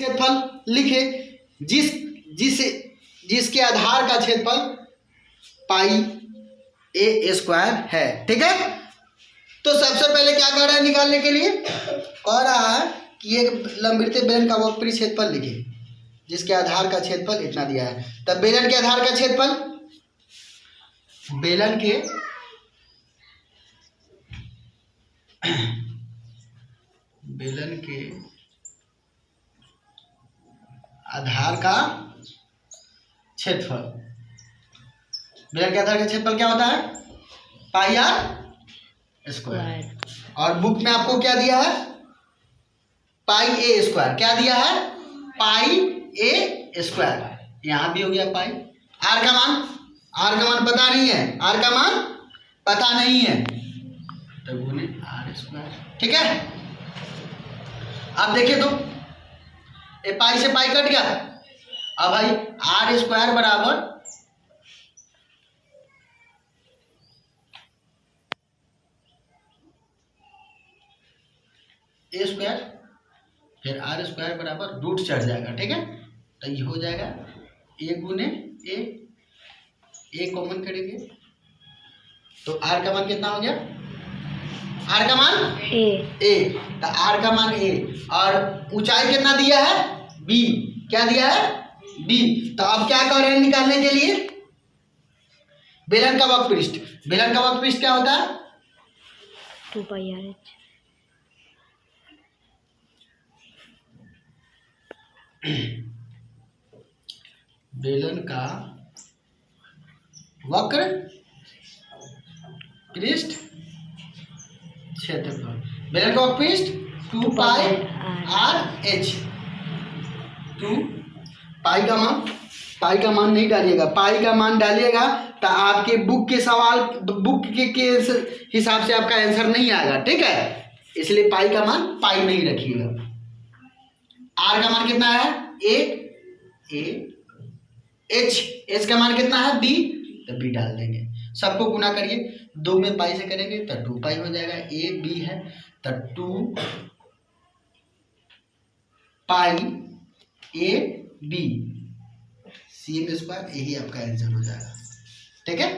क्षेत्रफल लिखे जिसके आधार का क्षेत्रफल पाई ए स्क्वायर है। ठीक है, तो सबसे पहले क्या कह रहा है निकालने के लिए, कह रहा है कि एक लंबवृत्त बेलन का वक्र क्षेत्रफल लिखे जिसके आधार का क्षेत्रफल इतना दिया है। तब बेलन के आधार का क्षेत्रफल, बेलन के आधार का क्षेत्रफल, बेलन के आधार का क्षेत्रफल क्या होता है, पाई आर स्क्वायर। और बुक में आपको क्या दिया है, पाई ए स्क्वायर। क्या दिया है, पाई ए स्क्वायर। यहां भी हो गया पाई। आर का मान पता नहीं है, आर का मान पता नहीं है तो गुने आर स्क्वायर। ठीक है, अब देखिए तो ए पाई से पाई कट गया। अब भाई आर स्क्वायर बराबर ए स्क्वायर, फिर आर स्क्वायर बराबर रूट चढ़ जाएगा। ठीक है, तो ये हो जाएगा ए गुने ए कॉमन करेंगे तो आर का मान कितना हो गया, आर का मान ए, तो आर का मान ए और ऊंचाई कितना दिया है, बी। क्या दिया है, बी। तो अब क्या कर रहे हैं निकालने के लिए, बेलन का वक्र पृष्ठ। बेलन का वक्र पृष्ठ क्या होता है, 2 पाई आर एच। बेलन का वक्र पृष्ठ क्षेत्रफल, बेलन का वक्र पृष्ठ 2 पाई आर एच। 2 पाई का मान नहीं डालिएगा, पाई का मान डालिएगा तो आपके बुक के सवाल के हिसाब से आपका आंसर नहीं आएगा। ठीक है, इसलिए पाई का मान पाई नहीं रखिएगा। आर का मान कितना है, ए एच का मान कितना है, बी, तो बी डाल देंगे। सबको गुना करिए, 2 में पाई से करेंगे तो 2 पाई हो जाएगा। ए बी है तो 2 pi A B C M square, यही आपका आंसर हो जाएगा। ठीक है।